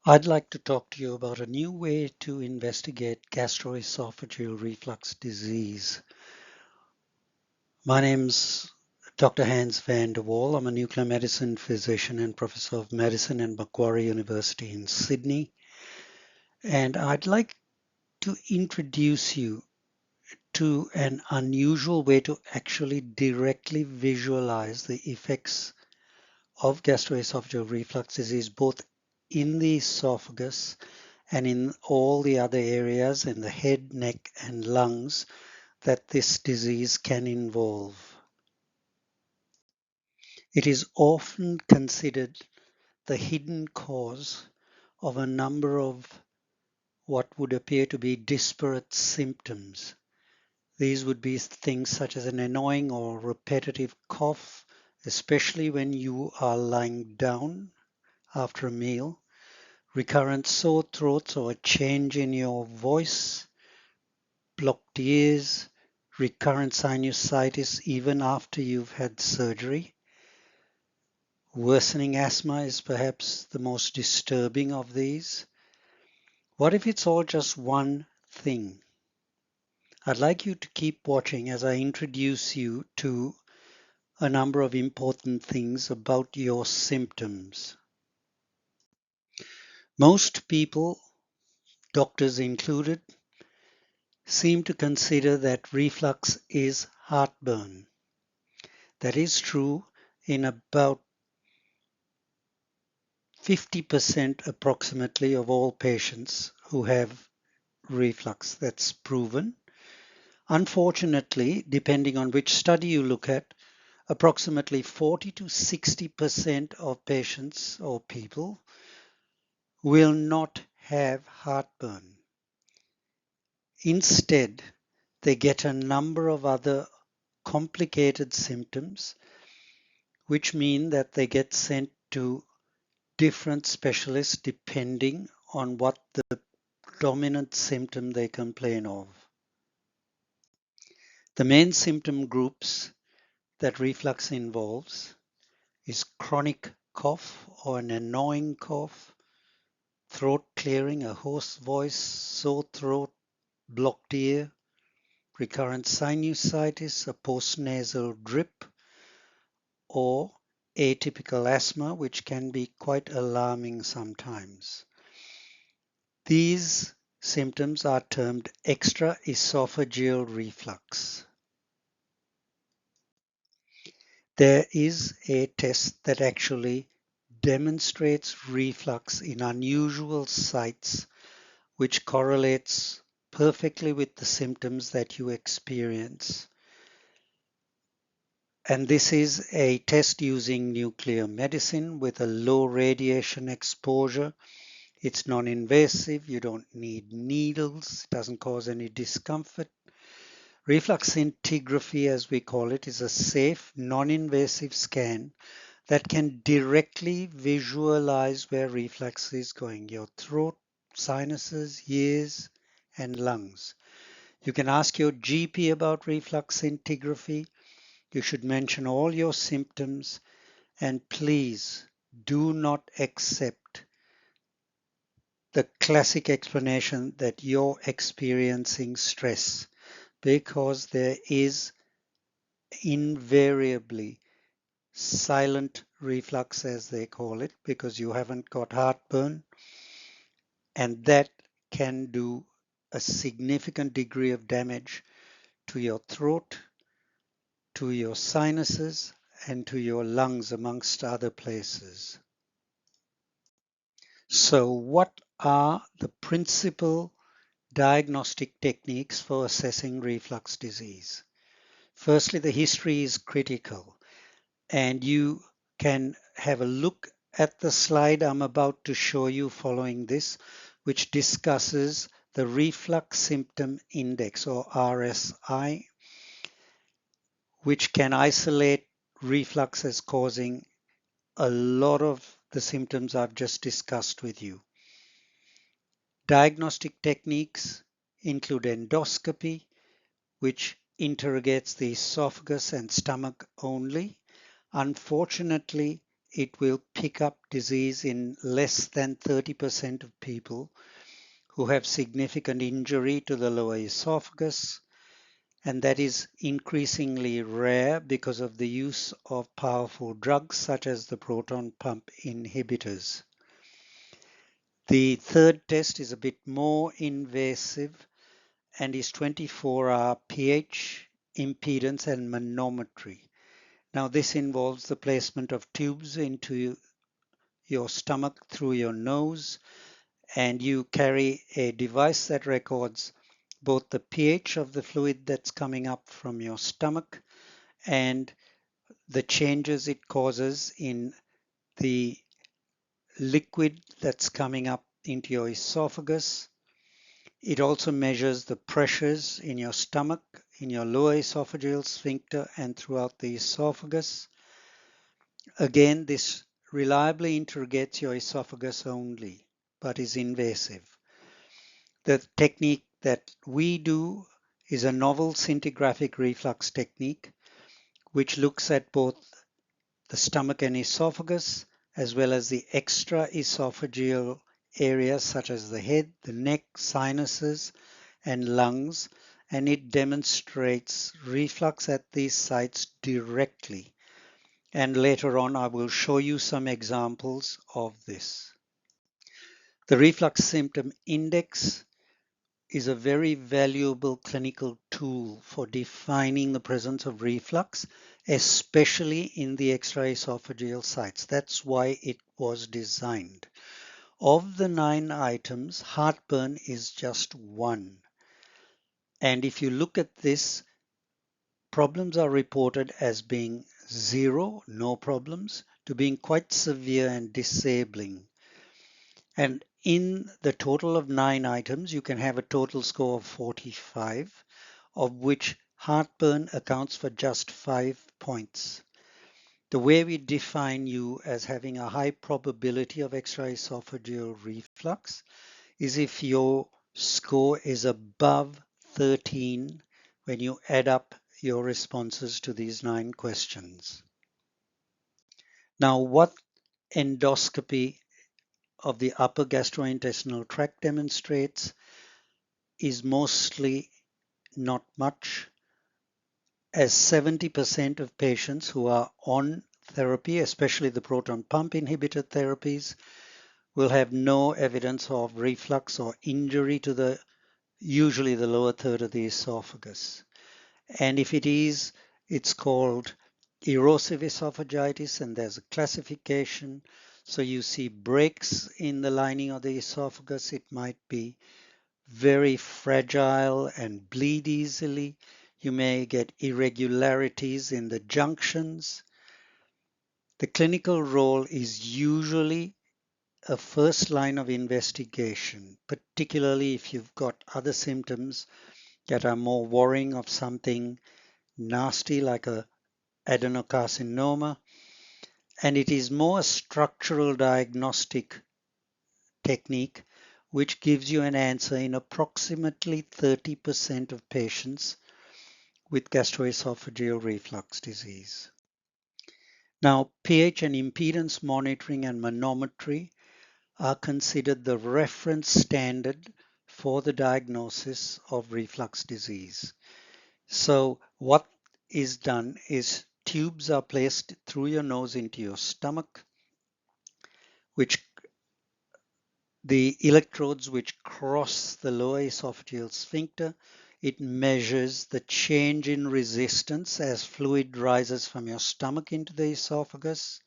I'd like to talk to you about a new way to investigate gastroesophageal reflux disease. My name's Dr. Hans van der Wal. I'm a nuclear medicine physician and professor of medicine at Macquarie University in Sydney. And I'd like to introduce you to an unusual way to actually directly visualize the effects of gastroesophageal reflux disease, both in the esophagus and in all the other areas in the head, neck, and lungs that this disease can involve. It is often considered the hidden cause of a number of what would appear to be disparate symptoms. These would be things such as an annoying or repetitive cough, especially when you are lying down after a meal, recurrent sore throats or a change in your voice, blocked ears, recurrent sinusitis even after you've had surgery. Worsening asthma is perhaps the most disturbing of these. What if it's all just one thing? I'd like you to keep watching as I introduce you to a number of important things about your symptoms. Most people, doctors included, seem to consider that reflux is heartburn. That is true in about 50% approximately of all patients who have reflux. That's proven. Unfortunately, depending on which study you look at, approximately 40 to 60% of patients or people will not have heartburn. Instead, they get a number of other complicated symptoms, which mean that they get sent to different specialists depending on what the dominant symptom they complain of. The main symptom groups that reflux involves is chronic cough or an annoying cough, throat clearing, a hoarse voice, sore throat, blocked ear, recurrent sinusitis, a postnasal drip, or atypical asthma, which can be quite alarming sometimes. These symptoms are termed extraesophageal reflux. There is a test that actually demonstrates reflux in unusual sites, which correlates perfectly with the symptoms that you experience. And this is a test using nuclear medicine with a low radiation exposure. It's non-invasive, you don't need needles, it doesn't cause any discomfort. Reflux scintigraphy, as we call it, is a safe, non-invasive scan that can directly visualize where reflux is going, your throat, sinuses, ears, and lungs. You can ask your GP about reflux scintigraphy. You should mention all your symptoms, and please do not accept the classic explanation that you're experiencing stress, because there is invariably silent reflux, as they call it, because you haven't got heartburn, and that can do a significant degree of damage to your throat, to your sinuses, and to your lungs, amongst other places. So what are the principal diagnostic techniques for assessing reflux disease? Firstly, the history is critical, and you can have a look at the slide I'm about to show you following this, which discusses the reflux symptom index, or RSI, which can isolate reflux as causing a lot of the symptoms I've just discussed with you. Diagnostic techniques include endoscopy, which interrogates the esophagus and stomach only. Unfortunately, it will pick up disease in less than 30% of people who have significant injury to the lower esophagus, and that is increasingly rare because of the use of powerful drugs such as the proton pump inhibitors. The third test is a bit more invasive and is 24-hour pH, impedance, and manometry. Now, this involves the placement of tubes into your stomach through your nose, and you carry a device that records both the pH of the fluid that's coming up from your stomach and the changes it causes in the liquid that's coming up into your esophagus. It also measures the pressures in your stomach, in your lower esophageal sphincter, and throughout the esophagus. Again, this reliably interrogates your esophagus only, but is invasive. The technique that we do is a novel scintigraphic reflux technique, which looks at both the stomach and esophagus, as well as the extra esophageal areas such as the head, the neck, sinuses, and lungs, and it demonstrates reflux at these sites directly. And later on, I will show you some examples of this. The reflux symptom index is a very valuable clinical tool for defining the presence of reflux, especially in the extraesophageal sites. That's why it was designed. Of the 9 items, heartburn is just one. And if you look at this, problems are reported as being 0, no problems, to being quite severe and disabling. And in the total of 9 items, you can have a total score of 45, of which heartburn accounts for just 5 points. The way we define you as having a high probability of extraesophageal reflux is if your score is above 13 when you add up your responses to these 9 questions. Now, what endoscopy of the upper gastrointestinal tract demonstrates is mostly not much, as 70% of patients who are on therapy, especially the proton pump inhibitor therapies, will have no evidence of reflux or injury to usually the lower third of the esophagus. And if it is, it's called erosive esophagitis, and there's a classification. So you see breaks in the lining of the esophagus. It might be very fragile and bleed easily. You may get irregularities in the junctions. The clinical role is usually a first line of investigation, particularly if you've got other symptoms that are more worrying of something nasty like a adenocarcinoma, and it is more a structural diagnostic technique which gives you an answer in approximately 30% of patients with gastroesophageal reflux disease. Now, pH and impedance monitoring and manometry are considered the reference standard for the diagnosis of reflux disease. So what is done is tubes are placed through your nose into your stomach, which the electrodes which cross the lower esophageal sphincter. It measures the change in resistance as fluid rises from your stomach into the esophagus,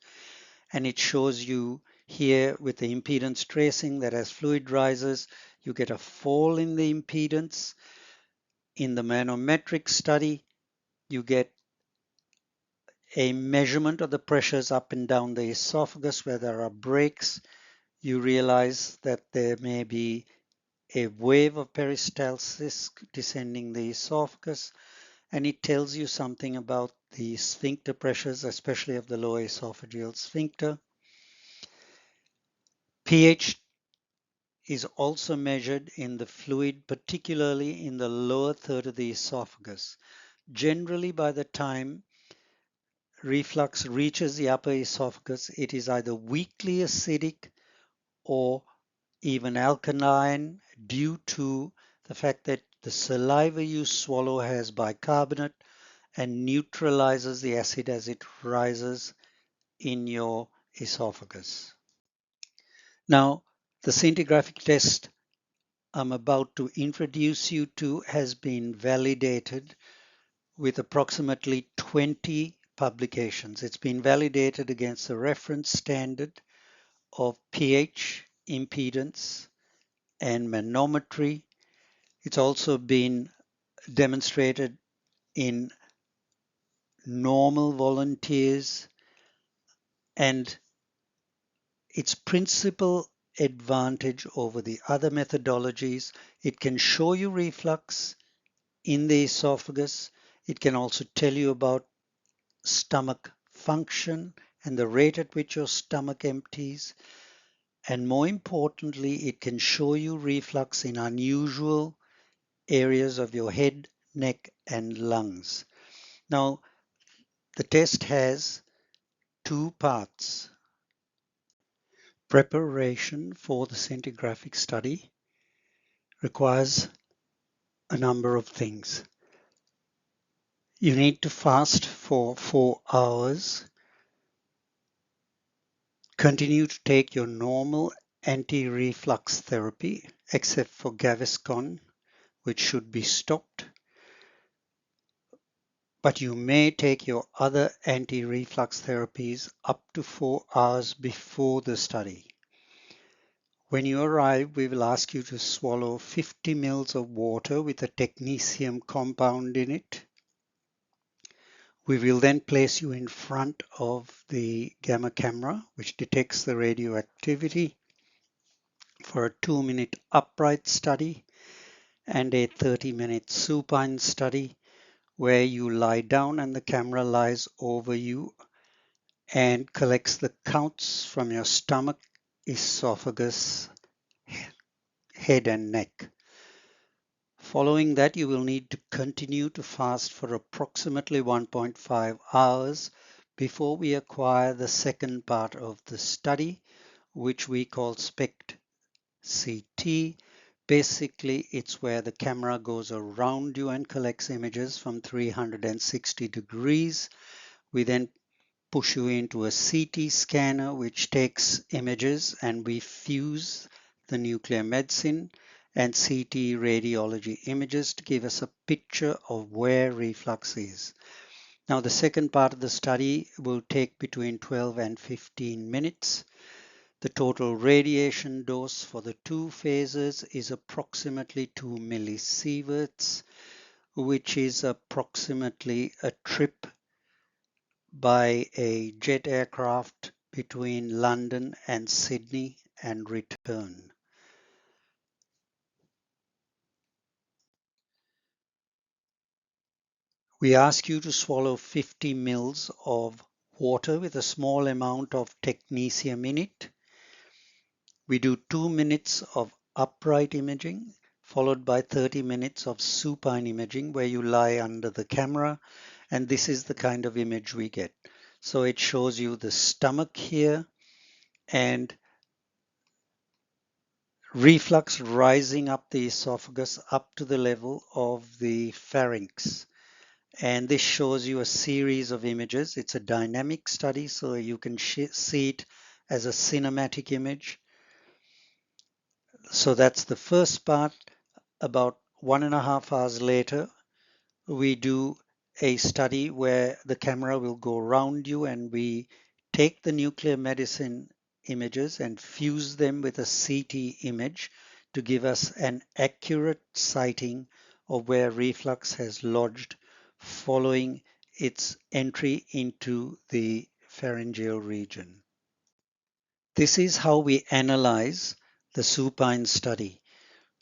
and it shows you here with the impedance tracing that as fluid rises, you get a fall in the impedance. In the manometric study, you get a measurement of the pressures up and down the esophagus where there are breaks. You realize that there may be a wave of peristalsis descending the esophagus, and it tells you something about the sphincter pressures, especially of the lower esophageal sphincter. pH is also measured in the fluid, particularly in the lower third of the esophagus. Generally, by the time reflux reaches the upper esophagus, it is either weakly acidic or even alkaline due to the fact that the saliva you swallow has bicarbonate and neutralizes the acid as it rises in your esophagus. Now, the scintigraphic test I'm about to introduce you to has been validated with approximately 20 publications. It's been validated against the reference standard of pH, impedance, and manometry. It's also been demonstrated in normal volunteers, and its principal advantage over the other methodologies, it can show you reflux in the esophagus. It can also tell you about stomach function and the rate at which your stomach empties. And more importantly, it can show you reflux in unusual areas of your head, neck, and lungs. Now, the test has two parts. Preparation for the scintigraphic study requires a number of things. You need to fast for 4 hours. Continue to take your normal anti-reflux therapy, except for Gaviscon, which should be stopped. But you may take your other anti-reflux therapies up to 4 hours before the study. When you arrive, we will ask you to swallow 50 ml of water with a technetium compound in it. We will then place you in front of the gamma camera, which detects the radioactivity, for a 2-minute upright study and a 30-minute supine study where you lie down and the camera lies over you and collects the counts from your stomach, esophagus, head and neck. Following that, you will need to continue to fast for approximately 1.5 hours before we acquire the second part of the study, which we call SPECT-CT. Basically, it's where the camera goes around you and collects images from 360 degrees. We then push you into a CT scanner, which takes images, and we fuse the nuclear medicine and CT radiology images to give us a picture of where reflux is. Now, the second part of the study will take between 12 and 15 minutes. The total radiation dose for the two phases is approximately 2 millisieverts, which is approximately a trip by a jet aircraft between London and Sydney and return. We ask you to swallow 50 ml of water with a small amount of technetium in it. We do 2 minutes of upright imaging, followed by 30 minutes of supine imaging where you lie under the camera, and this is the kind of image we get. So it shows you the stomach here and reflux rising up the esophagus up to the level of the pharynx. And this shows you a series of images. It's a dynamic study, so you can see it as a cinematic image. So that's the first part. About 1.5 hours later, we do a study where the camera will go around you and we take the nuclear medicine images and fuse them with a CT image to give us an accurate sighting of where reflux has lodged following its entry into the pharyngeal region. This is how we analyze the supine study.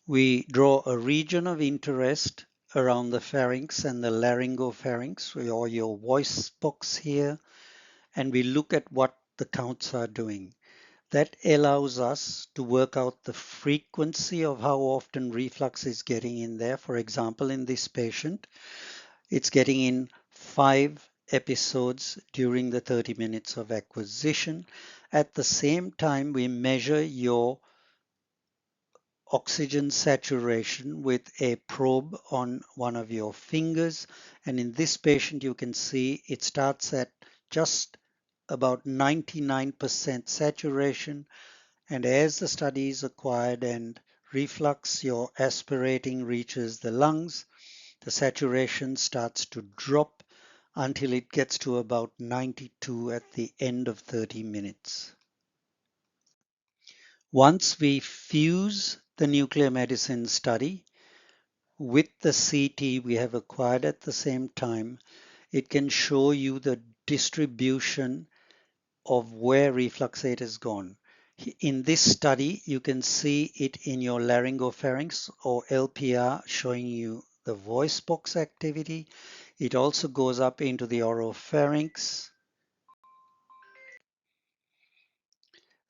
We draw a region of interest around the pharynx and the laryngopharynx, or your voice box here, and we look at what the counts are doing. That allows us to work out the frequency of how often reflux is getting in there. For example, in this patient, it's getting in 5 episodes during the 30 minutes of acquisition. At the same time, we measure your oxygen saturation with a probe on one of your fingers. And in this patient, you can see it starts at just about 99% saturation. And as the study is acquired and reflux, your aspirating reaches the lungs, the saturation starts to drop until it gets to about 92 at the end of 30 minutes. Once we fuse the nuclear medicine study with the CT we have acquired at the same time, it can show you the distribution of where refluxate has gone. In this study, you can see it in your laryngopharynx or LPR showing you the voice box activity. It also goes up into the oropharynx.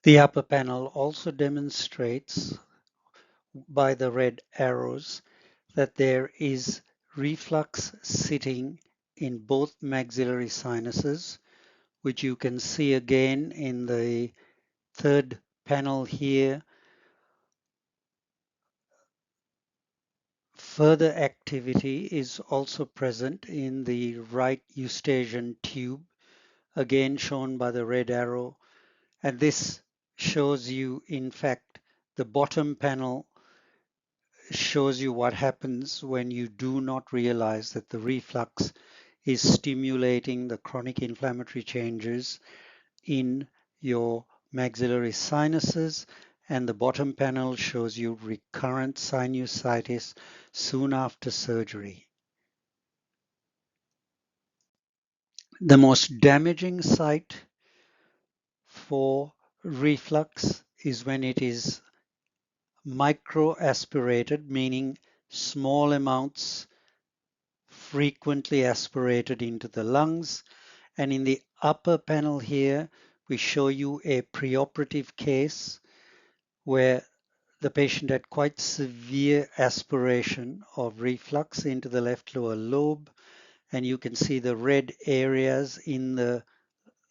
The upper panel also demonstrates by the red arrows that there is reflux sitting in both maxillary sinuses, which you can see again in the third panel here. Further activity is also present in the right eustachian tube, again shown by the red arrow. And this shows you, in fact, the bottom panel shows you what happens when you do not realize that the reflux is stimulating the chronic inflammatory changes in your maxillary sinuses, and the bottom panel shows you recurrent sinusitis soon after surgery. The most damaging site for reflux is when it is microaspirated, meaning small amounts frequently aspirated into the lungs. And in the upper panel here, we show you a preoperative case where the patient had quite severe aspiration of reflux into the left lower lobe. And you can see the red areas in the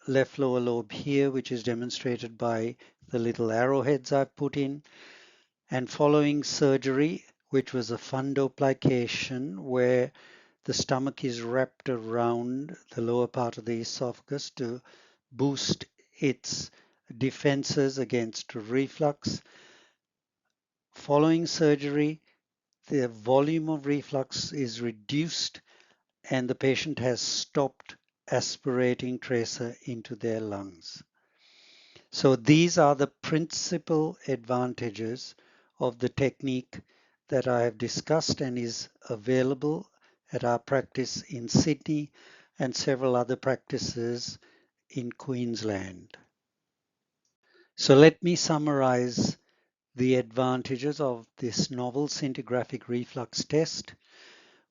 left lower lobe here, which is demonstrated by the little arrowheads I put in. And following surgery, which was a fundoplication, where the stomach is wrapped around the lower part of the esophagus to boost its defenses against reflux. Following surgery, the volume of reflux is reduced and the patient has stopped aspirating tracer into their lungs. So these are the principal advantages of the technique that I have discussed and is available at our practice in Sydney and several other practices in Queensland. So let me summarize the advantages of this novel scintigraphic reflux test.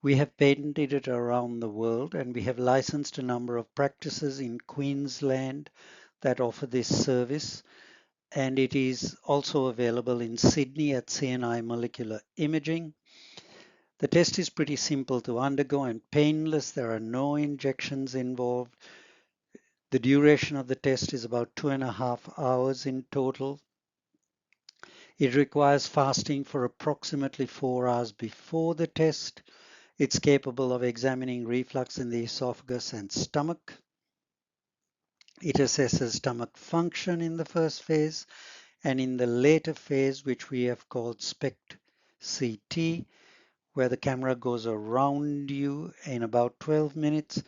We have patented it around the world and we have licensed a number of practices in Queensland that offer this service. And it is also available in Sydney at CNI Molecular Imaging. The test is pretty simple to undergo and painless. There are no injections involved. The duration of the test is about 2.5 hours in total. It requires fasting for approximately 4 hours before the test. It's capable of examining reflux in the esophagus and stomach. It assesses stomach function in the first phase, and in the later phase, which we have called SPECT-CT, where the camera goes around you in about 12 minutes,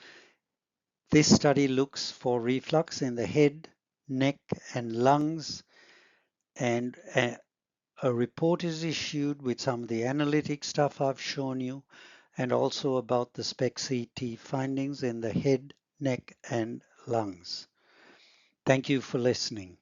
this study looks for reflux in the head, neck, and lungs, and a report is issued with some of the analytic stuff I've shown you, and also about the SPECT-CT findings in the head, neck, and lungs. Thank you for listening.